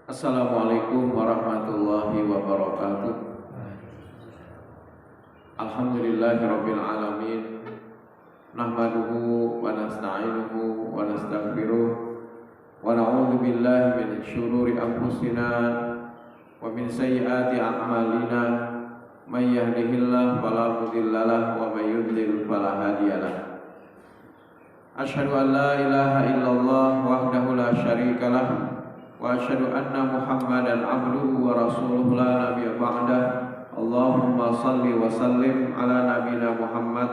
Assalamualaikum warahmatullahi wabarakatuh. Alhamdulillahirabbil alamin. Nahmaduhu wa nasta'inuhu wa nastaghfiruh wa na'udzu billahi min syururi anfusina wa min sayyiati a'malina. May yahdihillahu fala mudhillalah wa may yudlil fala hadiyalah. Asyhadu an la ilaha illallah wahdahu la syarikalah wa asyhadu anna Muhammadan abduhu wa rasuluhu la nabiyya ba'dah. Allahumma salli wa sallim ala nabiyina Muhammad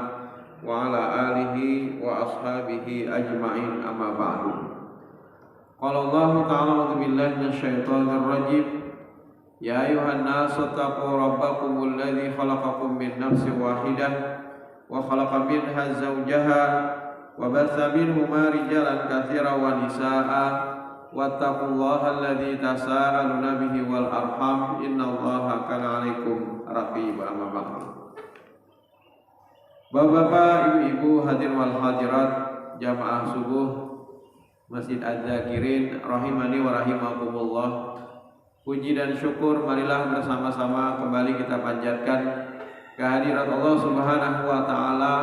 wa ala alihi wa ashabihi ajma'in, amma ba'du. Qala Allah ta'ala a'udzu billahi minasyaitonir rajim. Ya ayyuhan nasu taqu rabbakumul ladzi khalaqakum min nafsin wahidah wa khalaqa minha zawjaha wa batha minhuma rijalan katsiran wa nisaa'a wattaqullaha alladzi tasaaluna bihi wal arham innallaha kana 'alaikum raqiba. Amma ba'du. Bapak-bapak, ibu-ibu, hadirin wal hadirat jamaah subuh Masjid Az-Zakirin rahimani wa rahimakumullah. Puji dan syukur marilah bersama-sama kembali kita panjatkan kehadirat Allah Subhanahu wa taala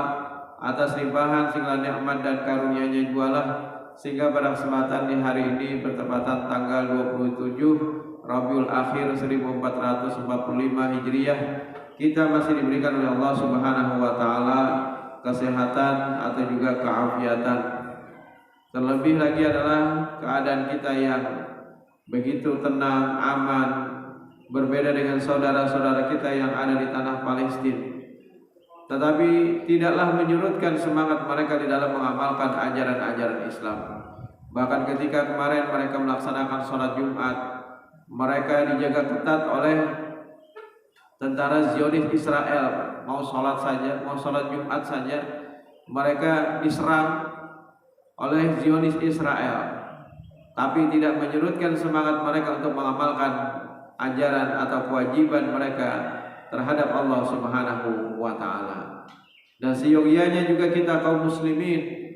atas limpahan segala nikmat dan karunia-Nya jualah, sehingga pada kesempatan di hari ini bertepatan tanggal 27 Rabiul Akhir 1445 Hijriah, kita masih diberikan oleh Allah Subhanahu wa taala kesehatan atau juga keafiatan. Terlebih lagi adalah keadaan kita yang begitu tenang, aman, berbeda dengan saudara-saudara kita yang ada di tanah Palestina. Tetapi tidaklah menyurutkan semangat mereka di dalam mengamalkan ajaran-ajaran Islam. Bahkan ketika kemarin mereka melaksanakan sholat Jumat, mereka dijaga ketat oleh tentara Zionis Israel. Mau sholat saja, mau sholat Jumat saja, mereka diserang oleh Zionis Israel. Tapi tidak menyurutkan semangat mereka untuk mengamalkan ajaran atau kewajiban mereka terhadap Allah Subhanahu wa taala. Dan seyogianya juga kita kaum muslimin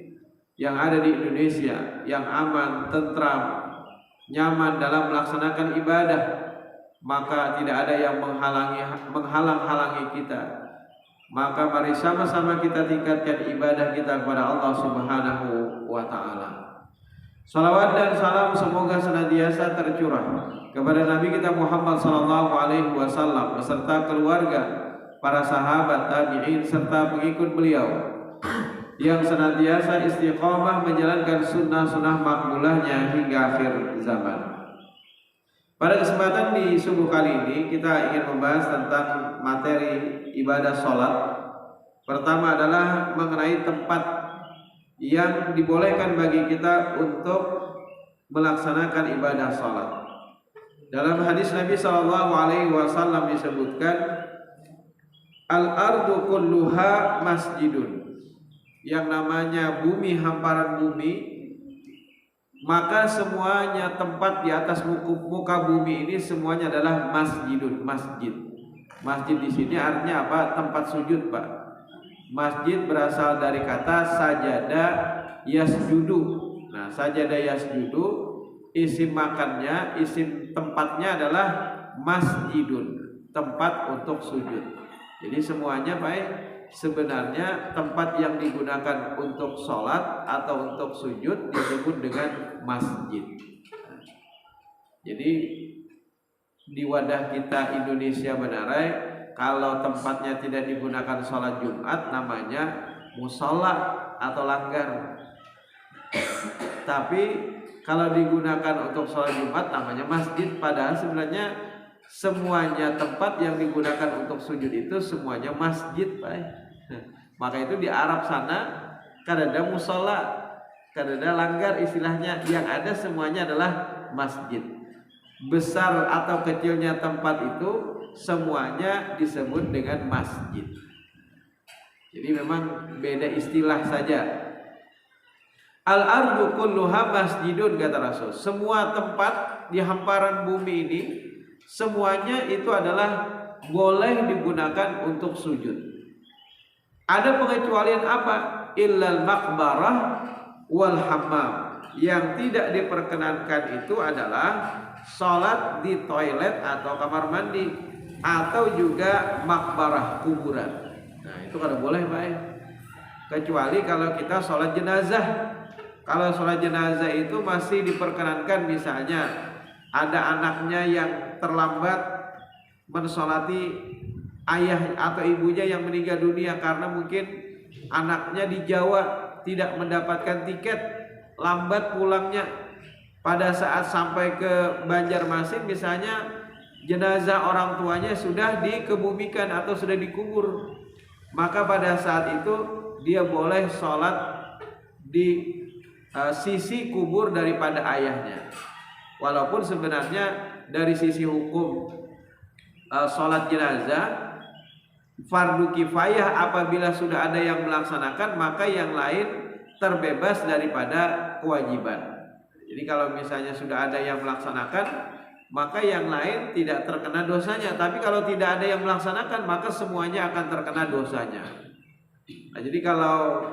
yang ada di Indonesia yang aman, tentram, nyaman dalam melaksanakan ibadah, maka tidak ada yang menghalang-halangi kita. Maka mari sama-sama kita tingkatkan ibadah kita kepada Allah Subhanahu wa taala. Salawat dan salam semoga senantiasa tercurah kepada Nabi kita Muhammad sallallahu alaihi wasallam beserta keluarga, para sahabat, tabi'in serta pengikut beliau yang senantiasa istiqomah menjalankan sunnah-sunnah makbulahnya hingga akhir zaman. Pada kesempatan di subuh kali ini kita ingin membahas tentang materi ibadah sholat. Pertama adalah mengenai tempat yang dibolehkan bagi kita untuk melaksanakan ibadah sholat. Dalam hadis Nabi SAW disebutkan, al-ardu kulluha masjidun, yang namanya bumi, hamparan bumi, maka semuanya tempat di atas muka bumi ini semuanya adalah masjidun, masjid. Masjid di sini artinya apa? Tempat sujud, Pak. Masjid berasal dari kata sajada yasjudu. Nah, sajada yasjudu isim makannya, isim tempatnya adalah masjidun, tempat untuk sujud. Jadi semuanya baik sebenarnya tempat yang digunakan untuk sholat atau untuk sujud disebut dengan masjid. Jadi di wadah kita Indonesia Benarai, kalau tempatnya tidak digunakan sholat Jumat namanya musola atau langgar. Tapi kalau digunakan untuk sholat Jumat namanya masjid. Padahal sebenarnya semuanya tempat yang digunakan untuk sujud itu semuanya masjid, Pak. Maka itu di Arab sana kadada musola, kadada langgar, istilahnya yang ada semuanya adalah masjid. Besar atau kecilnya tempat itu semuanya disebut dengan masjid. Jadi memang beda istilah saja. Al-ardu kulluha masjidun kata Rasul. Semua tempat di hamparan bumi ini semuanya itu adalah boleh digunakan untuk sujud. Ada pengecualian apa? Illal maqbarah wal hammam. Yang tidak diperkenankan itu adalah sholat di toilet atau kamar mandi atau juga makbarah kuburan. Nah itu kada boleh Pak. Kecuali kalau kita sholat jenazah. Kalau sholat jenazah itu masih diperkenankan, misalnya ada anaknya yang terlambat mensolati ayah atau ibunya yang meninggal dunia karena mungkin anaknya di Jawa tidak mendapatkan tiket, lambat pulangnya. Pada saat sampai ke Banjarmasin misalnya, jenazah orang tuanya sudah dikebumikan atau sudah dikubur, maka pada saat itu dia boleh sholat di sisi kubur daripada ayahnya. Walaupun sebenarnya dari sisi hukum sholat jenazah fardu kifayah, apabila sudah ada yang melaksanakan maka yang lain terbebas daripada kewajiban. Jadi kalau misalnya sudah ada yang melaksanakan maka yang lain tidak terkena dosanya. Tapi kalau tidak ada yang melaksanakan maka semuanya akan terkena dosanya. Nah, jadi kalau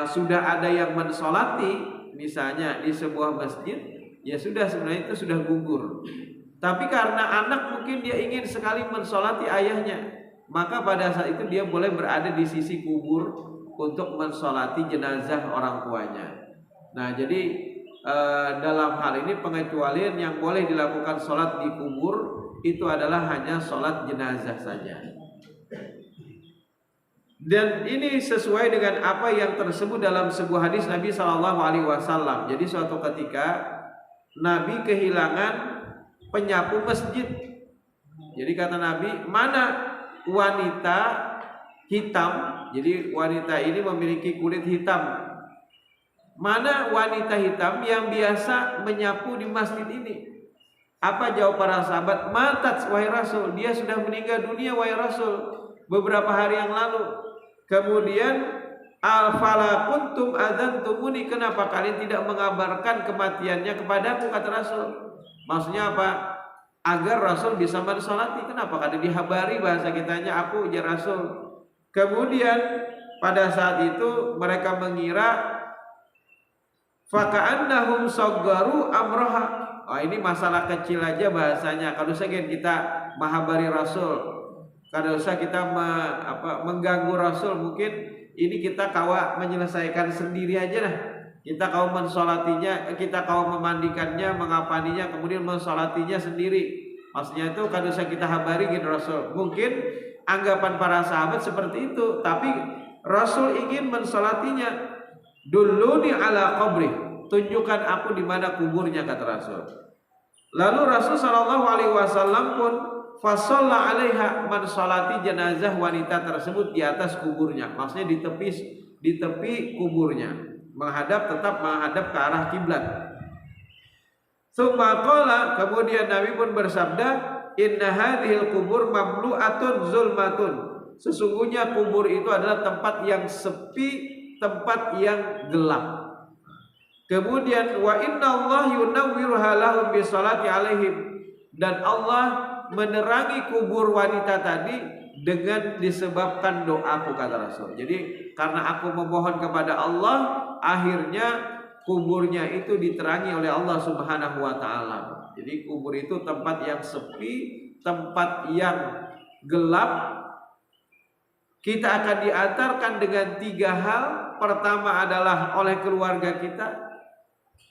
sudah ada yang mensolati misalnya di sebuah masjid, ya sudah, sebenarnya itu sudah gugur. Tapi karena anak mungkin dia ingin sekali mensolati ayahnya, maka pada saat itu dia boleh berada di sisi kubur untuk mensolati jenazah orang tuanya. Nah jadi dalam hal ini pengecualian yang boleh dilakukan sholat di kubur itu adalah hanya sholat jenazah saja. Dan ini sesuai dengan apa yang tersebut dalam sebuah hadis Nabi SAW. Jadi suatu ketika Nabi kehilangan penyapu masjid. Jadi kata Nabi, mana wanita hitam? Jadi wanita ini memiliki kulit hitam. Mana wanita hitam yang biasa menyapu di masjid ini? Apa jawab para sahabat? Matat wahai Rasul, dia sudah meninggal dunia wahai Rasul beberapa hari yang lalu. Kemudian al-fala kuntum adzantumuni, kenapa kalian tidak mengabarkan kematiannya kepadaku kata Rasul. Maksudnya apa? Agar Rasul bisa mensolati. Kenapa kada dihabari, bahasa kitanya aku ya Rasul. Kemudian pada saat itu mereka mengira faka'annahum saggaru amroha. Oh, ini masalah kecil aja bahasanya. Kalau saja kita menghabari Rasul, kalau usah kita mengganggu Rasul, mungkin ini kita kawa menyelesaikan sendiri aja lah. Kita kawa mensolatinya, kita kawa memandikannya, mengapaninya, kemudian mensolatinya sendiri. Maksudnya itu kalau usah kita habari gitu Rasul. Mungkin anggapan para sahabat seperti itu, tapi Rasul ingin mensolatinya. Dulluni ala qabri, tunjukkan aku di mana kuburnya kata Rasul. Lalu Rasul SAW pun fasalla alaiha, mensolati jenazah wanita tersebut di atas kuburnya, maksudnya di tepi kuburnya, tetap menghadap ke arah kiblat. Tsumma qala, kemudian Nabi pun bersabda, inna hadhil kubur mamlu'atun zulmatun, sesungguhnya kubur itu adalah tempat yang sepi, tempat yang gelap. Kemudian wa inna Allah yunawwiruha lahum bisolati alaihim, dan Allah menerangi kubur wanita tadi dengan disebabkan doaku kata Rasul. Jadi karena aku memohon kepada Allah, akhirnya kuburnya itu diterangi oleh Allah Subhanahu wa taala. Jadi kubur itu tempat yang sepi, tempat yang gelap. Kita akan diantarkan dengan 3 hal. Pertama adalah oleh keluarga kita.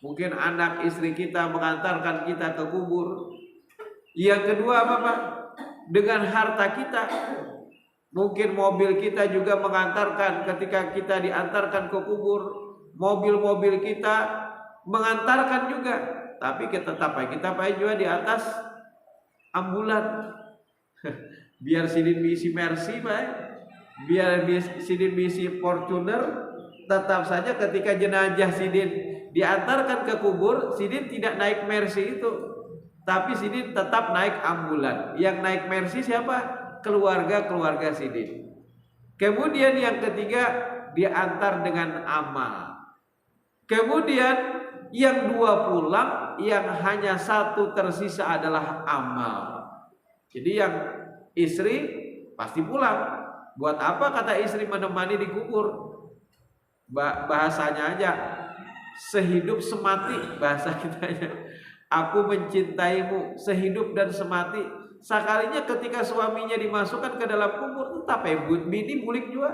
Mungkin anak istri kita mengantarkan kita ke kubur. Yang kedua apa Pak? Dengan harta kita. Mungkin mobil kita juga mengantarkan ketika kita diantarkan ke kubur. Mobil-mobil kita mengantarkan juga. Tapi kita juga di atas ambulan. Biar sidin bisi Mercy Pak, biar sidin bisi Fortuner, tetap saja ketika jenazah sidin diantarkan ke kubur, sidin tidak naik Mercy itu, tapi sidin tetap naik ambulan. Yang naik Mercy siapa? Keluarga sidin. Kemudian yang ketiga diantar dengan amal. Kemudian yang dua pulang, yang hanya satu tersisa adalah amal. Jadi yang istri pasti pulang. Buat apa kata istri menemani di kubur? Bahasanya aja sehidup semati, bahasa kitanya. Aku mencintaimu sehidup dan semati. Sekalinya ketika suaminya dimasukkan ke dalam kubur, tetap bini bulik juga.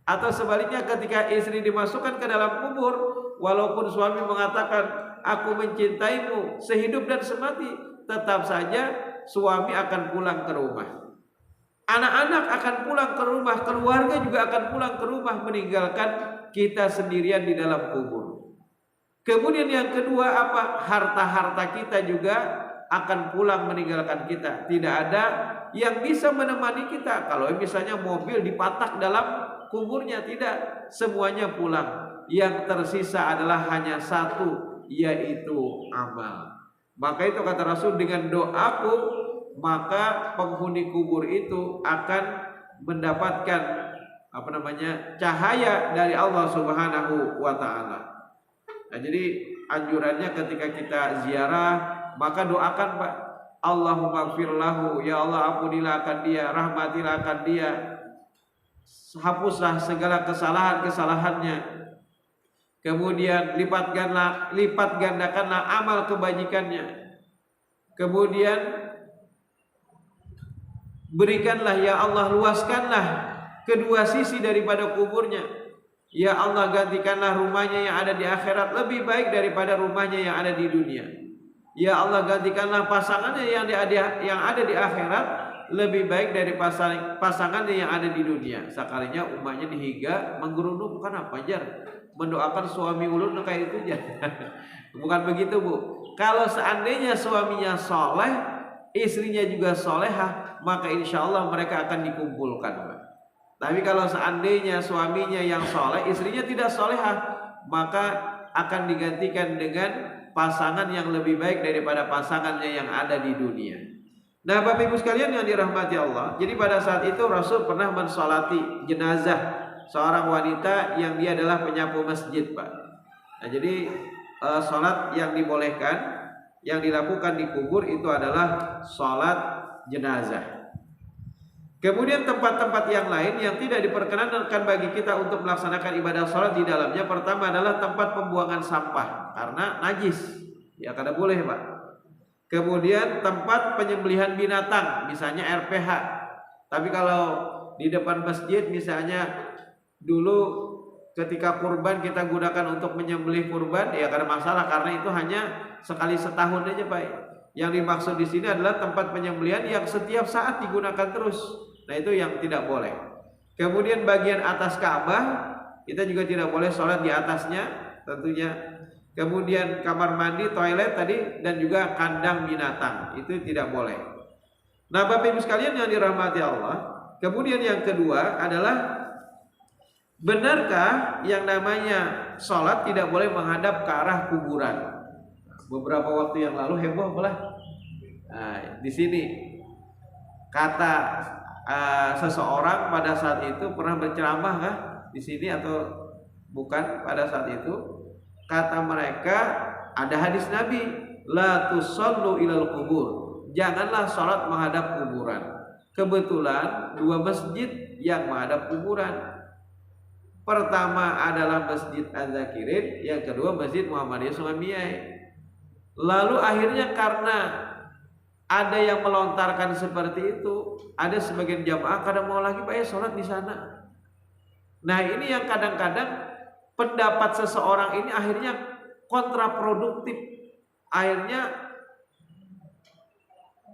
Atau sebaliknya ketika istri dimasukkan ke dalam kubur, walaupun suami mengatakan aku mencintaimu sehidup dan semati, tetap saja suami akan pulang ke rumah. Anak-anak akan pulang ke rumah, keluarga juga akan pulang ke rumah, meninggalkan kita sendirian di dalam kubur. Kemudian yang kedua apa? Harta-harta kita juga akan pulang meninggalkan kita. Tidak ada yang bisa menemani kita. Kalau misalnya mobil dipatak dalam kuburnya, tidak, semuanya pulang. Yang tersisa adalah hanya satu, yaitu amal. Maka itu kata Rasul, dengan doaku maka penghuni kubur itu akan mendapatkan cahaya dari Allah Subhanahu wa taala. Nah, jadi anjurannya ketika kita ziarah, maka doakan Pak, Allahumma gfir lahu, ya Allah ampunilah akan dia, rahmatilah akan dia, hapuslah segala kesalahan-kesalahannya. Kemudian lipat gandakanlah amal kebajikannya. Kemudian berikanlah ya Allah, luaskanlah kedua sisi daripada kuburnya. Ya Allah, gantikanlah rumahnya yang ada di akhirat lebih baik daripada rumahnya yang ada di dunia. Ya Allah, gantikanlah pasangannya yang ada di akhirat lebih baik dari pasangannya yang ada di dunia. Sekalinya umatnya dihiga menggerundung, bukan apa jar mendoakan suami ulun kayak itu jar. Bukan begitu Bu. Kalau seandainya suaminya soleh, istrinya juga solehah, maka insya Allah mereka akan dikumpulkan. Tapi kalau seandainya suaminya yang soleh, istrinya tidak solehah, maka akan digantikan dengan pasangan yang lebih baik daripada pasangannya yang ada di dunia. Nah Bapak Ibu sekalian yang dirahmati Allah, jadi pada saat itu Rasul pernah mensolati jenazah seorang wanita yang dia adalah penyapu masjid Pak. Nah jadi sholat yang dibolehkan, yang dilakukan di kubur itu adalah sholat jenazah. Kemudian tempat-tempat yang lain yang tidak diperkenankan bagi kita untuk melaksanakan ibadah sholat di dalamnya, pertama adalah tempat pembuangan sampah karena najis, ya kada boleh Pak. Kemudian tempat penyembelihan binatang, misalnya RPH. Tapi kalau di depan masjid misalnya dulu ketika kurban kita gunakan untuk menyembelih kurban, ya kada masalah karena itu hanya sekali setahun aja Pak. Yang dimaksud di sini adalah tempat penyembelihan yang setiap saat digunakan terus. Nah itu yang tidak boleh. Kemudian bagian atas Ka'bah kita juga tidak boleh sholat di atasnya tentunya. Kemudian kamar mandi, toilet tadi, dan juga kandang binatang itu tidak boleh. Nah Bapak Ibu sekalian yang dirahmati Allah, kemudian yang kedua adalah benarkah yang namanya sholat tidak boleh menghadap ke arah kuburan? Beberapa waktu yang lalu heboh belah. Nah, di sini kata seseorang pada saat itu pernah berceramah kah di sini atau bukan pada saat itu, kata mereka ada hadis Nabi, la tusallu ilal kubur, janganlah sholat menghadap kuburan. Kebetulan dua masjid yang menghadap kuburan, pertama adalah Masjid Az-Zakirin, yang kedua Masjid Muhammadiyah Sulamiyah. Lalu akhirnya karena ada yang melontarkan seperti itu, ada sebagian jamaah kadang mau lagi Pak ya sholat di sana. Nah ini yang kadang-kadang pendapat seseorang ini akhirnya kontraproduktif, akhirnya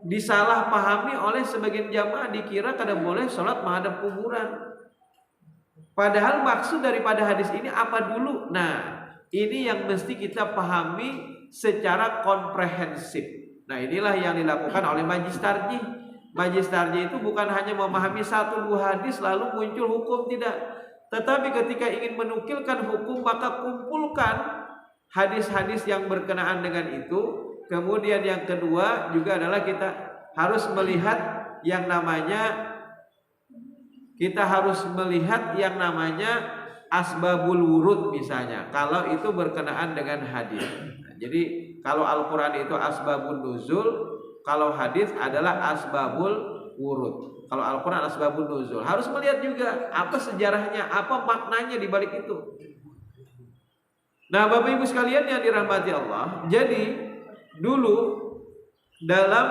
disalahpahami oleh sebagian jamaah, dikira kada boleh sholat menghadap kuburan. Padahal maksud daripada hadis ini apa dulu? Nah ini yang mesti kita pahami secara komprehensif. Nah inilah yang dilakukan oleh majlis tarjih. Majlis tarjih itu bukan hanya memahami satu dua hadis lalu muncul hukum, tidak. Tetapi ketika ingin menukilkan hukum, maka kumpulkan hadis-hadis yang berkenaan dengan itu. Kemudian yang kedua juga adalah kita harus melihat yang namanya kita harus melihat yang namanya asbabul wurud misalnya, kalau itu berkenaan dengan hadis. Nah, jadi kalau Al-Quran itu asbabun nuzul, kalau hadis adalah asbabul wurud. Kalau Al-Quran asbabun nuzul, harus melihat juga apa sejarahnya, apa maknanya di balik itu. Nah, Bapak Ibu sekalian yang dirahmati Allah, jadi dulu dalam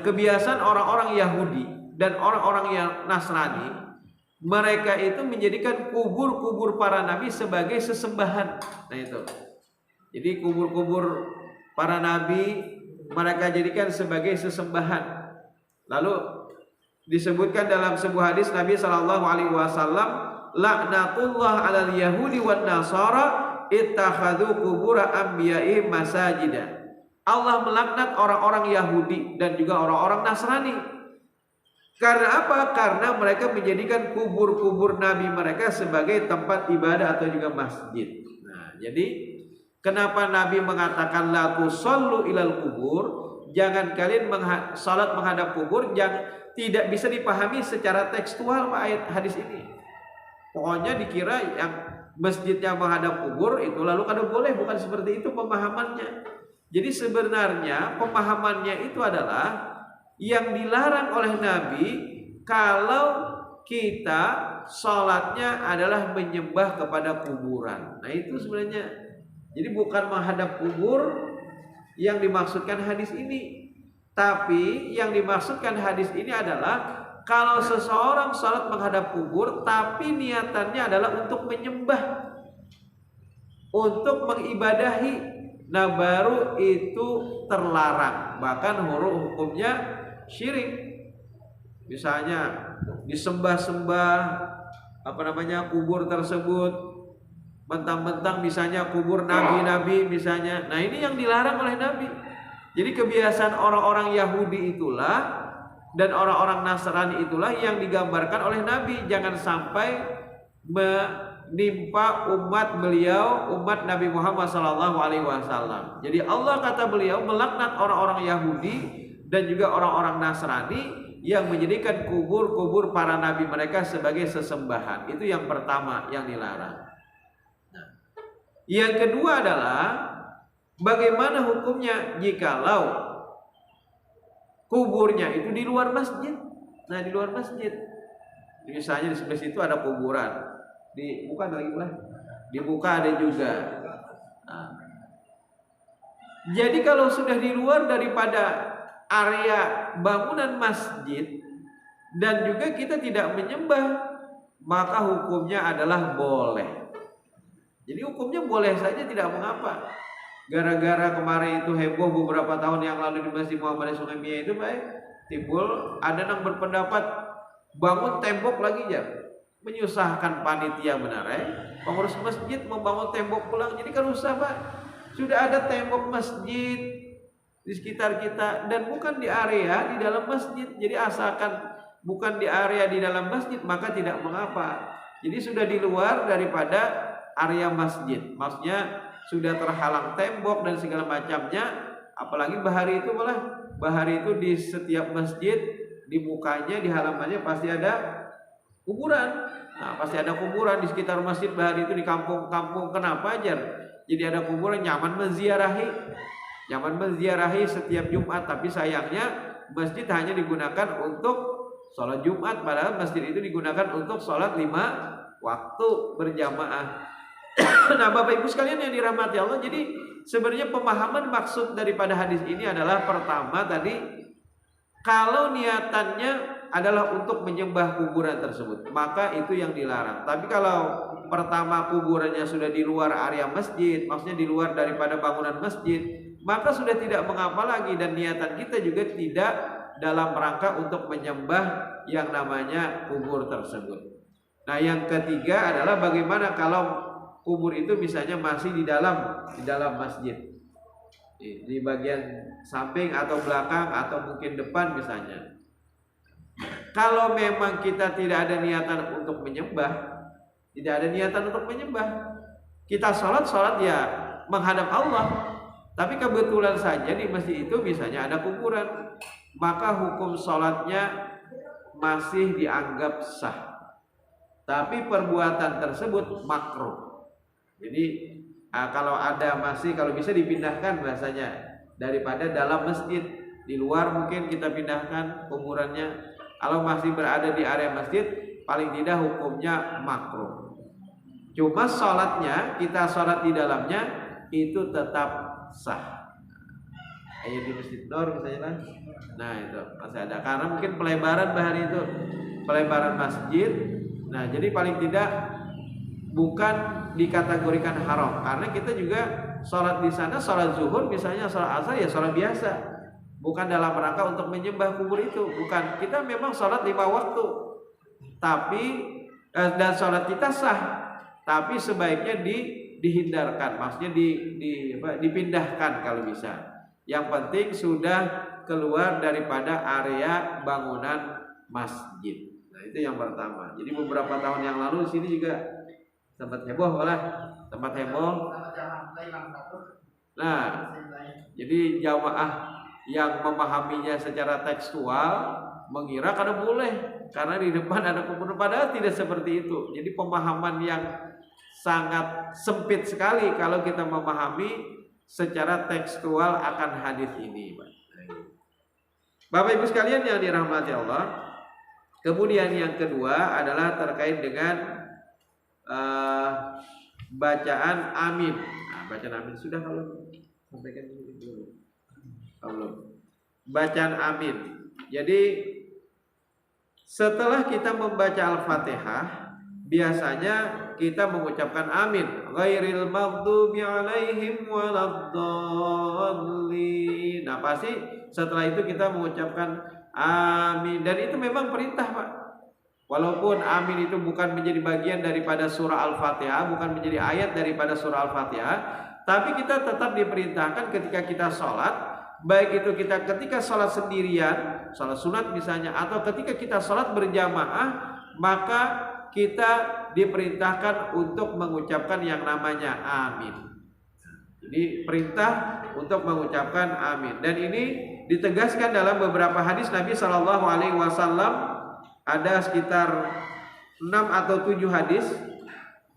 kebiasaan orang-orang Yahudi dan orang-orang yang Nasrani, mereka itu menjadikan kubur-kubur para nabi sebagai sesembahan. Nah itu. Jadi kubur-kubur para nabi mereka jadikan sebagai sesembahan. Lalu disebutkan dalam sebuah hadis Nabi sallallahu alaihi wasallam, laknatullah 'alal yahudi wan nasara ittakhadhu qubur anbiya'i masajida. Allah melaknat orang-orang Yahudi dan juga orang-orang Nasrani. Karena apa? Karena mereka menjadikan kubur-kubur nabi mereka sebagai tempat ibadah atau juga masjid. Nah, jadi kenapa Nabi mengatakan la tusallu ilal kubur? Jangan kalian salat menghadap kubur, tidak bisa dipahami secara tekstual ayat hadis ini. Pokoknya dikira yang masjidnya menghadap kubur itu lalu kada boleh, bukan seperti itu pemahamannya. Jadi sebenarnya pemahamannya itu adalah yang dilarang oleh Nabi kalau kita sholatnya adalah menyembah kepada kuburan. Nah itu sebenarnya. Jadi bukan menghadap kubur yang dimaksudkan hadis ini. Tapi yang dimaksudkan hadis ini adalah kalau seseorang sholat menghadap kubur tapi niatannya adalah untuk menyembah, untuk mengibadahi, nah baru itu terlarang, bahkan hukumnya syirik. Misalnya disembah-sembah kubur tersebut, mentang-mentang misalnya kubur nabi-nabi misalnya. Nah ini yang dilarang oleh Nabi. Jadi kebiasaan orang-orang Yahudi itulah dan orang-orang Nasrani itulah yang digambarkan oleh Nabi. Jangan sampai menimpa umat beliau, umat Nabi Muhammad SAW. Jadi Allah kata beliau melaknat orang-orang Yahudi dan juga orang-orang Nasrani yang menjadikan kubur-kubur para nabi mereka sebagai sesembahan. Itu yang pertama yang dilarang. Nah, yang kedua adalah bagaimana hukumnya jikalau kuburnya itu di luar masjid. Nah di luar masjid, misalnya di sebelah situ ada kuburan, dibuka lagi lah, dibuka ada juga. Nah, jadi kalau sudah di luar daripada area bangunan masjid dan juga kita tidak menyembah, maka hukumnya adalah boleh. Jadi hukumnya boleh saja, tidak mengapa. Gara-gara kemarin itu heboh beberapa tahun yang lalu di Masjid Muhammadiyah Sungai Mia itu timbul ada yang berpendapat bangun tembok lagi ya, menyusahkan panitia benar pengurus masjid membangun tembok pulang. Jadi kan usah Pak, sudah ada tembok masjid di sekitar kita dan bukan di area di dalam masjid. Jadi asalkan bukan di area di dalam masjid maka tidak mengapa. Jadi sudah di luar daripada area masjid, maksudnya sudah terhalang tembok dan segala macamnya. Apalagi bahari itu bahari itu di setiap masjid di mukanya, di halamannya pasti ada kuburan. Nah pasti ada kuburan di sekitar masjid bahari itu, di kampung-kampung. Kenapa aja? Jadi ada kuburan, nyaman menziarahi setiap Jumat. Tapi sayangnya masjid hanya digunakan untuk sholat Jumat, padahal masjid itu digunakan untuk sholat 5 waktu berjamaah. Nah Bapak Ibu sekalian yang dirahmati Allah, jadi sebenarnya pemahaman maksud daripada hadis ini adalah pertama tadi, kalau niatannya adalah untuk menyembah kuburan tersebut maka itu yang dilarang. Tapi kalau pertama kuburannya sudah di luar area masjid, maksudnya di luar daripada bangunan masjid, maka sudah tidak mengapa lagi dan niatan kita juga tidak dalam rangka untuk menyembah yang namanya kubur tersebut. Nah yang ketiga adalah bagaimana kalau kubur itu misalnya masih di dalam masjid, di bagian samping atau belakang atau mungkin depan misalnya. Kalau memang kita tidak ada niatan untuk menyembah, kita sholat ya menghadap Allah, tapi kebetulan saja di masjid itu misalnya ada kuburan, maka hukum sholatnya masih dianggap sah. Tapi perbuatan tersebut makruh. Jadi kalau ada masih, kalau bisa dipindahkan bahasanya, daripada dalam masjid. Di luar mungkin kita pindahkan kuburannya. Kalau masih berada di area masjid, paling tidak hukumnya makruh. Cuma sholatnya, kita sholat di dalamnya itu tetap sah. Kayak di Masjid Nur misalnya kan. Nah itu masih ada, karena mungkin pelebaran bahari itu pelebaran masjid. Nah jadi paling tidak bukan dikategorikan haram, karena kita juga sholat di sana, sholat zuhur misalnya, sholat asar ya sholat biasa, bukan dalam rangka untuk menyembah kubur itu, bukan. Kita memang sholat 5 waktu, tapi dan sholat kita sah, tapi sebaiknya dihindarkan, maksudnya dipindahkan kalau bisa. Yang penting sudah keluar daripada area bangunan masjid. Nah itu yang pertama. Jadi beberapa tahun yang lalu di sini juga tempat heboh malah, tempat heboh. Nah, jadi jamaah yang memahaminya secara tekstual mengira karena boleh, karena di depan ada kubur, padahal tidak seperti itu. Jadi pemahaman yang sangat sempit sekali kalau kita memahami secara tekstual akan hadis ini, Bapak Ibu sekalian yang dirahmati Allah. Kemudian yang kedua adalah terkait dengan bacaan amin. Nah, bacaan amin sudah kalau sampaikan dulu. Belum. Bacaan amin. Jadi setelah kita membaca Al-Fatihah, biasanya kita mengucapkan amin. Ghairil maghdubi alaihim waladdallin. Nah, pasti setelah itu kita mengucapkan amin, dan itu memang perintah, Pak. Walaupun amin itu bukan menjadi bagian daripada surah Al-Fatihah, bukan menjadi ayat daripada surah Al-Fatihah, tapi kita tetap diperintahkan ketika kita sholat, baik itu kita ketika sholat sendirian, sholat sunat misalnya, atau ketika kita sholat berjamaah, maka kita diperintahkan untuk mengucapkan yang namanya amin. Jadi perintah untuk mengucapkan amin, dan ini ditegaskan dalam beberapa hadis Nabi Shallallahu Alaihi Wasallam. Ada sekitar 6 atau 7 hadis.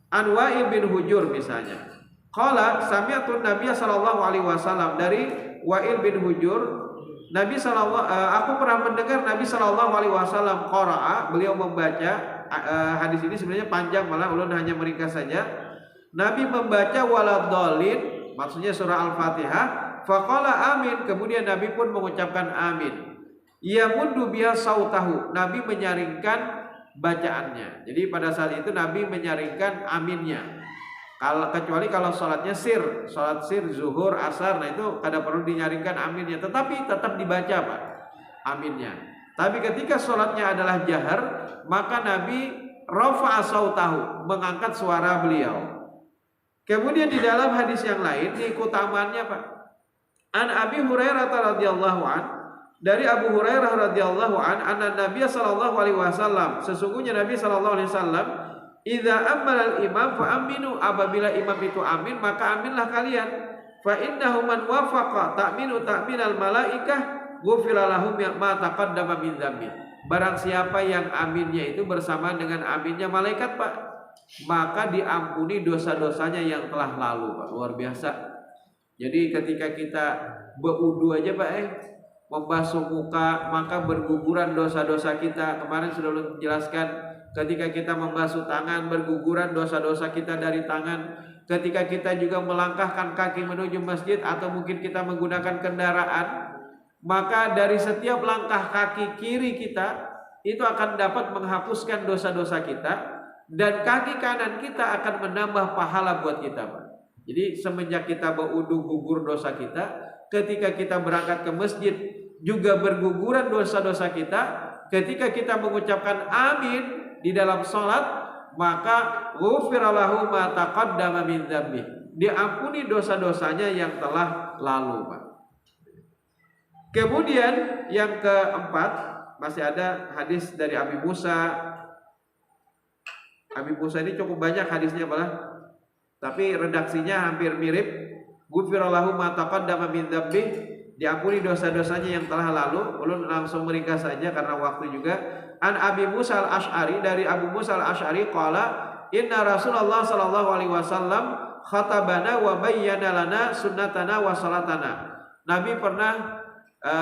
An Wa'il bin Hujur misalnya, qala sami'tu Nabiy Shallallahu Alaihi Wasallam, dari Wa'il bin Hujur, aku pernah mendengar Nabi Shallallahu Alaihi Wasallam qara'a, beliau membaca. Hadis ini sebenarnya panjang, malah ulun hanya meringkas saja. Nabi membaca waladdallin, maksudnya surah Al-Fatihah. Faqala amin, kemudian Nabi pun mengucapkan amin. Yamundu biha sautahu, Nabi menyaringkan bacaannya. Jadi pada saat itu Nabi menyaringkan aminnya. Kecuali kalau sholatnya sholat sir, zuhur, asar, nah itu kada perlu dinyaringkan aminnya, tetapi tetap dibaca, Pak, aminnya. Tapi ketika sholatnya adalah jahar, maka Nabi rafa'a sautahu, mengangkat suara beliau. Kemudian di dalam hadis yang lain, ini keutamaannya, Pak. An Abi Hurairah radhiyallahu an, dari Abu Hurairah radhiyallahu an, anna Nabi sallallahu alaihi wasallam, sesungguhnya Nabi sallallahu alaihi wasallam, idza amala al-imam fa aminu, apabila imam itu amin, maka aminlah kalian. Fa innahu man wafaqa ta'minu ta'minal malaikah ghufira lahu ma taqaddama min dzambi. Barang siapa yang aminnya itu bersama dengan aminnya malaikat, Pak, maka diampuni dosa-dosanya yang telah lalu, Pak. Luar biasa. Jadi ketika kita berwudu aja, Pak, membasuh muka, maka berguguran dosa-dosa kita. Kemarin sudah dijelaskan, ketika kita membasuh tangan, berguguran dosa-dosa kita dari tangan. Ketika kita juga melangkahkan kaki menuju masjid, atau mungkin kita menggunakan kendaraan, maka dari setiap langkah kaki kiri kita itu akan dapat menghapuskan dosa-dosa kita, dan kaki kanan kita akan menambah pahala buat kita, Pak. Jadi semenjak kita berwudu gugur dosa kita, ketika kita berangkat ke masjid juga berguguran dosa-dosa kita. Ketika kita mengucapkan amin di dalam sholat, maka ghufira lahu ma taqaddama min dzambi, diampuni dosa-dosanya yang telah lalu, Pak. Kemudian yang keempat, masih ada hadis dari Abi Musa. Abi Musa ini cukup banyak hadisnya, Pak, tapi redaksinya hampir mirip. Ghufira lahu ma taqaddama min dzambi, diampuni dosa-dosanya yang telah lalu. Ulun langsung meringkas saja karena waktu juga. An Abi Musa al-Asy'ari, dari Abu Musa al-Asy'ari qala inna Rasulullah sallallahu alaihi wasallam khatabana wa bayyana lana sunnatana wa salatana. Nabi pernah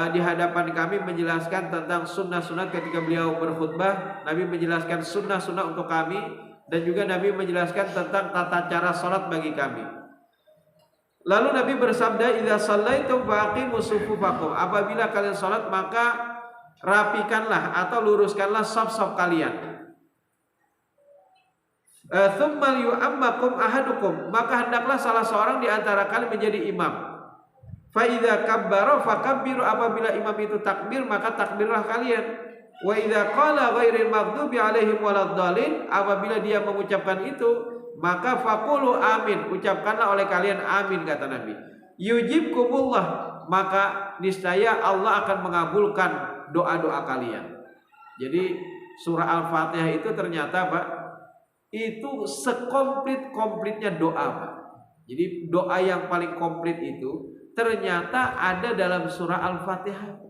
di hadapan kami menjelaskan tentang sunnah-sunnah ketika beliau berkhutbah. Nabi menjelaskan sunnah-sunnah untuk kami, dan juga Nabi menjelaskan tentang tata cara salat bagi kami. Lalu Nabi bersabda, idza shallaitum faqimus sufufakum, apabila kalian salat maka rapikanlah atau luruskanlah saf-saf kalian. Tsumma yu'ammakum ahadukum, maka hendaklah salah seorang di antara kalian menjadi imam. Fa idza kabbara fakabbiru, apabila imam itu takbir maka takbirlah kalian. Wa idza qala ghairil maghdubi alaihim waladdallin, apabila dia mengucapkan itu maka faqulu amin, ucapkanlah oleh kalian amin, kata Nabi. Yujibkumullah, maka niscaya Allah akan mengabulkan doa-doa kalian. Jadi surah Al-Fatihah itu ternyata Pak, itu sekomplit-komplitnya doa Pak. Jadi doa yang paling komplit itu ternyata ada dalam surah Al-Fatihah.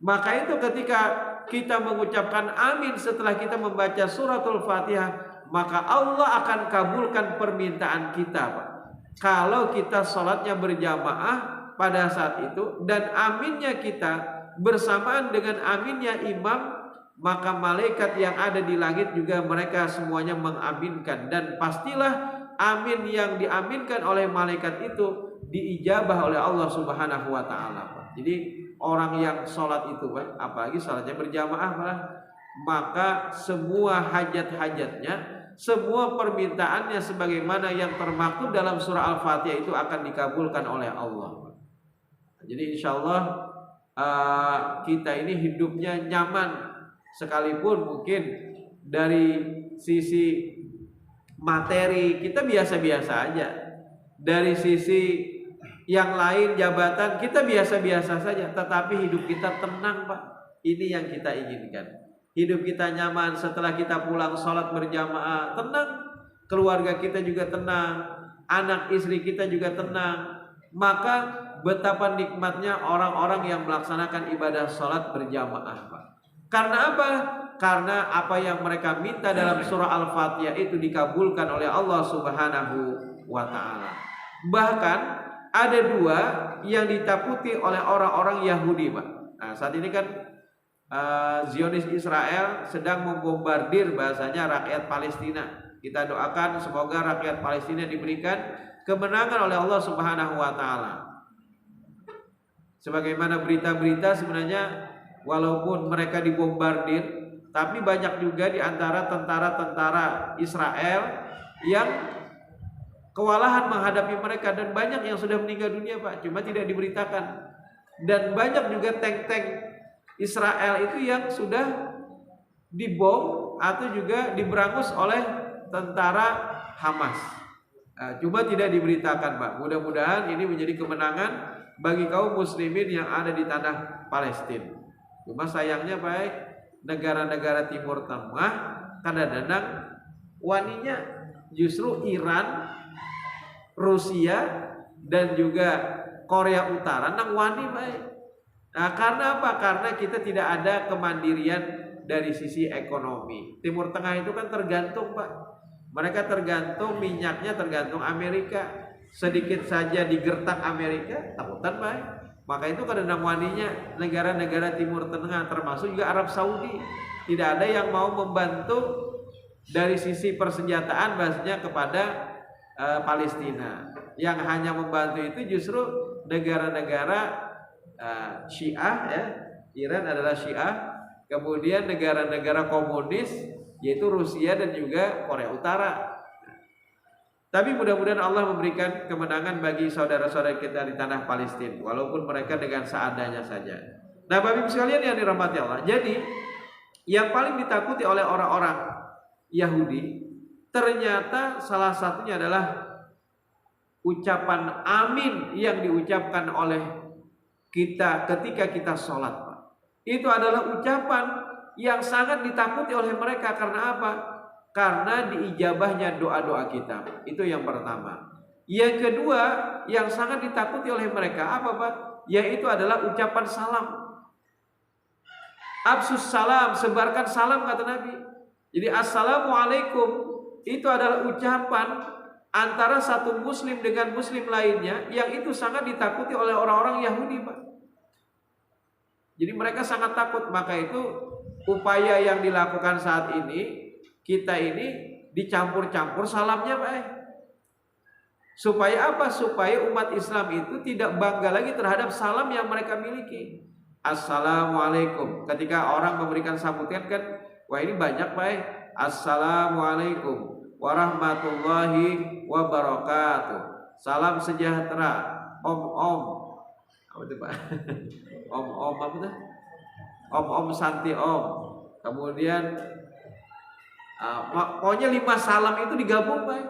Maka itu ketika kita mengucapkan amin setelah kita membaca suratul Fatihah, maka Allah akan kabulkan permintaan kita Pak. Kalau kita sholatnya berjamaah pada saat itu dan aminnya kita bersamaan dengan aminnya imam, maka malaikat yang ada di langit juga mereka semuanya mengaminkan, dan pastilah amin yang diaminkan oleh malaikat itu diijabah oleh Allah Subhanahu wa taala. Jadi orang yang sholat itu Pak, apalagi sholatnya berjamaah Pak, maka semua hajat-hajatnya, semua permintaannya sebagaimana yang termaktub dalam surah Al-Fatihah itu akan dikabulkan oleh Allah. Jadi insyaallah kita ini hidupnya nyaman, sekalipun mungkin dari sisi materi kita biasa-biasa aja, dari sisi yang lain jabatan kita biasa-biasa saja, tetapi hidup kita tenang Pak. Ini yang kita inginkan. Hidup kita nyaman, setelah kita pulang sholat berjamaah tenang, keluarga kita juga tenang, anak istri kita juga tenang. Maka betapa nikmatnya orang-orang yang melaksanakan ibadah sholat berjamaah Pak. Karena apa? Karena apa yang mereka minta dalam surah Al-Fatihah itu dikabulkan oleh Allah Subhanahu wa ta'ala. Bahkan ada dua yang ditakuti oleh orang-orang Yahudi Pak. Nah saat ini kan Zionis Israel sedang membombardir bahasanya rakyat Palestina. Kita doakan semoga rakyat Palestina diberikan kemenangan oleh Allah Subhanahu wa ta'ala. Sebagaimana berita-berita sebenarnya walaupun mereka dibombardir, tapi banyak juga di antara tentara-tentara Israel yang kewalahan menghadapi mereka, dan banyak yang sudah meninggal dunia Pak, cuma tidak diberitakan. Dan banyak juga tank-tank Israel itu yang sudah dibom atau juga diberangus oleh tentara Hamas. Cuma tidak diberitakan Pak. Mudah-mudahan ini menjadi kemenangan bagi kaum muslimin yang ada di tanah Palestina. Cuma sayangnya Pak, negara-negara Timur Tengah kadang-kadang waninya justru Iran, Rusia dan juga Korea Utara nang wani Pak. Nah, karena apa? Karena kita tidak ada kemandirian dari sisi ekonomi. Timur Tengah itu kan tergantung Pak. Mereka tergantung minyaknya, tergantung Amerika. Sedikit saja digertak Amerika, takutan Pak. Maka itu kadang waninya negara-negara Timur Tengah, termasuk juga Arab Saudi, tidak ada yang mau membantu dari sisi persenjataan bahasanya kepada Palestina. Yang hanya membantu itu justru negara-negara Syiah ya. Iran adalah Syiah, kemudian negara-negara komunis yaitu Rusia dan juga Korea Utara. Tapi mudah-mudahan Allah memberikan kemenangan bagi saudara-saudara kita di tanah Palestina, walaupun mereka dengan seadanya saja. Nah, Bapak Ibu sekalian yang dirahmati Allah, jadi yang paling ditakuti oleh orang-orang Yahudi ternyata salah satunya adalah ucapan amin yang diucapkan oleh kita ketika kita sholat Pak. Itu adalah ucapan yang sangat ditakuti oleh mereka. Karena apa? Karena diijabahnya doa-doa kita. Itu yang pertama. Yang kedua yang sangat ditakuti oleh mereka apa Pak? Yaitu adalah ucapan salam. Absus salam, sebarkan salam kata Nabi. Jadi assalamualaikum itu adalah ucapan antara satu muslim dengan muslim lainnya yang itu sangat ditakuti oleh orang-orang Yahudi, Pak. Jadi mereka sangat takut, maka itu upaya yang dilakukan saat ini, kita ini dicampur-campur salamnya, Pak. Supaya apa? Supaya umat Islam itu tidak bangga lagi terhadap salam yang mereka miliki. Assalamualaikum. Ketika orang memberikan sambutan kan, wah ini banyak Pak. Assalamualaikum warahmatullahi wabarakatuh. Salam sejahtera. Om. Apa itu Pak? Om apa itu? Om santi om. Kemudian pokoknya 5 salam itu digabung Pak.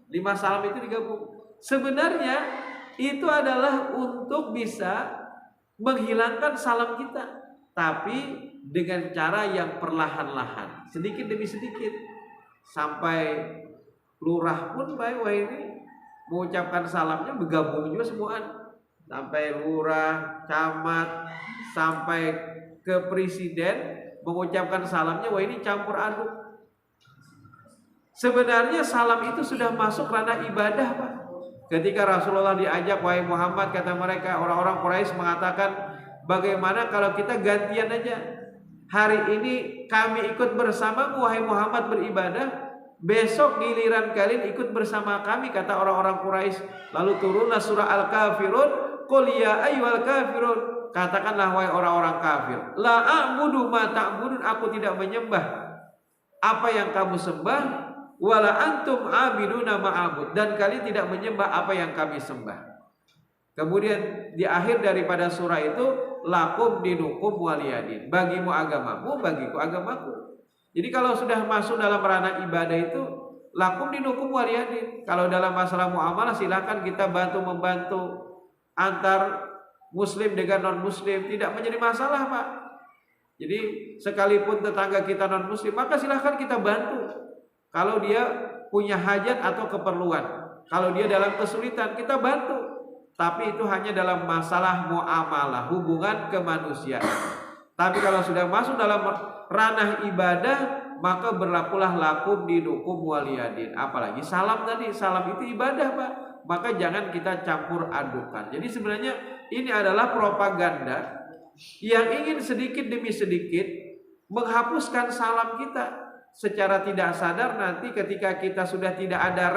5 salam itu digabung. Sebenarnya itu adalah untuk bisa menghilangkan salam kita, tapi dengan cara yang perlahan-lahan, sedikit demi sedikit, sampai lurah pun wah ini mengucapkan salamnya bergabung juga semuaan, sampai lurah, camat, sampai ke presiden mengucapkan salamnya, wah ini campur aduk. Sebenarnya salam itu sudah masuk ranah ibadah, Pak. Ketika Rasulullah diajak, wahai Muhammad, kata mereka, orang-orang Quraisy mengatakan, bagaimana kalau kita gantian aja? Hari ini kami ikut bersamamu, wahai Muhammad, beribadah. Besok giliran kalian ikut bersama kami, kata orang-orang Quraisy. Lalu turunlah surah Al-Kafirun, qul ya ayyuhal kafirun. Katakanlah wahai orang-orang kafir, la a'budu ma ta'budun, aku tidak menyembah apa yang kamu sembah. Wala antum abiduna ma'abud, dan kalian tidak menyembah apa yang kami sembah. Kemudian di akhir daripada surah itu, lakum dinukum waliyadin, bagimu agamamu, bagiku agamaku. Jadi kalau sudah masuk dalam ranah ibadah itu, lakum dinukum waliyadin. Kalau dalam masalah muamalah silakan kita bantu-membantu antar muslim dengan non muslim, tidak menjadi masalah Pak. Jadi sekalipun tetangga kita non muslim, maka silahkan kita bantu. Kalau dia punya hajat atau keperluan, kalau dia dalam kesulitan, kita bantu. Tapi itu hanya dalam masalah muamalah, hubungan kemanusiaan. Tapi kalau sudah masuk dalam ranah ibadah, maka berlakulah lakum dinukum waliyadin. Apalagi salam tadi, salam itu ibadah Pak. Maka jangan kita campur adukan. Jadi sebenarnya ini adalah propaganda yang ingin sedikit demi sedikit menghapuskan salam kita. Secara tidak sadar nanti ketika kita sudah tidak ada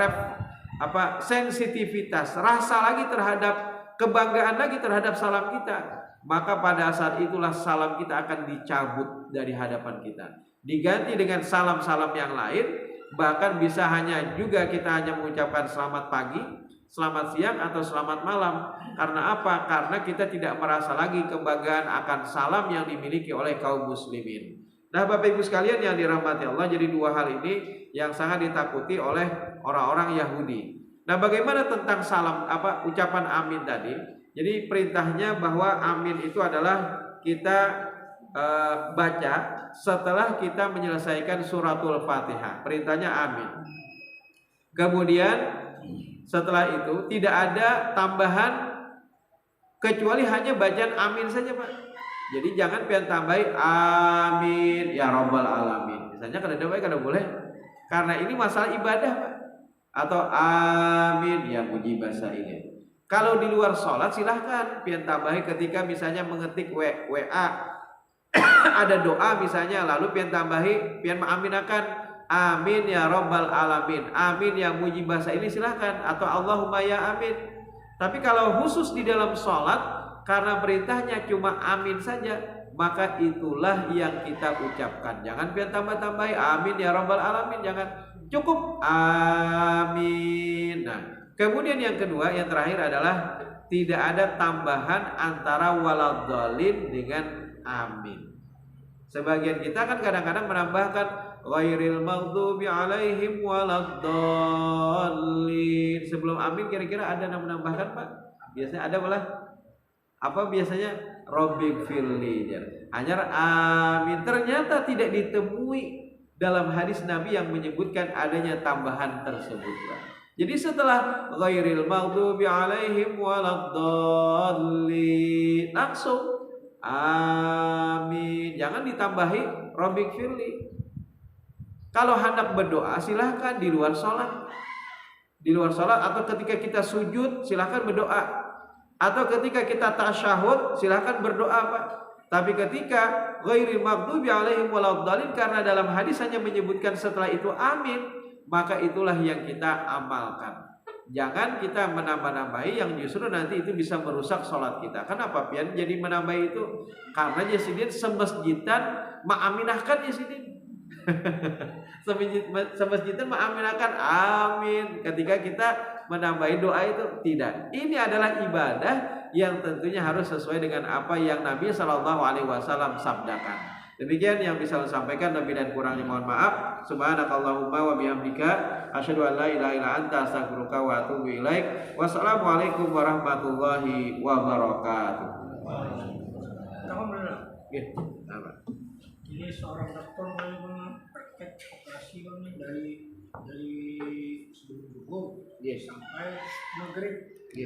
sensitivitas, rasa lagi terhadap, kebanggaan lagi terhadap salam kita, maka pada saat itulah salam kita akan dicabut dari hadapan kita, diganti dengan salam-salam yang lain. Bahkan bisa kita hanya mengucapkan selamat pagi, selamat siang, atau selamat malam. Karena apa? Karena kita tidak merasa lagi kebanggaan akan salam yang dimiliki oleh kaum muslimin. Nah Bapak Ibu sekalian yang dirahmati Allah, jadi 2 hal ini yang sangat ditakuti oleh orang-orang Yahudi. Nah bagaimana tentang salam, ucapan amin tadi? Jadi perintahnya bahwa amin itu adalah kita baca setelah kita menyelesaikan suratul Fatihah. Perintahnya amin. Kemudian setelah itu tidak ada tambahan kecuali hanya bacaan amin saja Pak. Jadi jangan pian tambahi amin ya rabbal alamin. Misalnya kada boleh. Karena ini masalah ibadah Pak. Atau amin ya mujibas sailin. Kalau di luar sholat silahkan pian tambahi ketika misalnya mengetik WA ada doa misalnya, lalu pian tambahi, pian mengaminakan amin ya rabbal alamin, amin ya mujibas sailin, silahkan. Atau Allahumma ya amin. Tapi kalau khusus di dalam sholat, karena perintahnya cuma amin saja, maka itulah yang kita ucapkan. Jangan pian tambah-tambahi amin ya rabbal alamin, jangan. Cukup amin. Nah, kemudian yang kedua, yang terakhir adalah tidak ada tambahan antara waladhdallin dengan amin. Sebagian kita kan kadang-kadang menambahkan ghairil maghdubi alaihim waladdallin. Sebelum amin kira-kira ada yang menambahkan Pak? Biasanya ada malah. Apa biasanya? Robbi firli. Hanya amin. Ternyata tidak ditemui dalam hadis Nabi yang menyebutkan adanya tambahan tersebut. Jadi setelah ghairil maghdubi alaihim waladdallin, langsung amin. Jangan ditambahi Rabbik firli. Kalau hendak berdoa silahkan di luar sholat. Di luar sholat atau ketika kita sujud silahkan berdoa. Atau ketika kita tasyahud silahkan berdoa Pak. Tapi ketika ghairil maghdubi alaihim waladdallin, karena dalam hadis hanya menyebutkan setelah itu amin, maka itulah yang kita amalkan. Jangan kita menambah-nambahi yang justru nanti itu bisa merusak sholat kita. Kenapa pian jadi menambah itu? Karena Yasidin semesjidan ma'aminahkan Yasidin. Semesjidan ma'aminahkan amin ketika kita menambahi doa itu. Tidak. Ini adalah ibadah yang tentunya harus sesuai dengan apa yang Nabi SAW sabdakan. Demikian yang bisa saya sampaikan, lebih dan kurangnya mohon maaf. Subhanakallahumma wa bihamdika asyhadu an la ilaha illa anta astaghfiruka wa atubu ilaik. Wassalamualaikum warahmatullahi wabarakatuh. Gitu. Ini seorang dokter memang praktek operasi dari sebelum subuh sampai maghrib.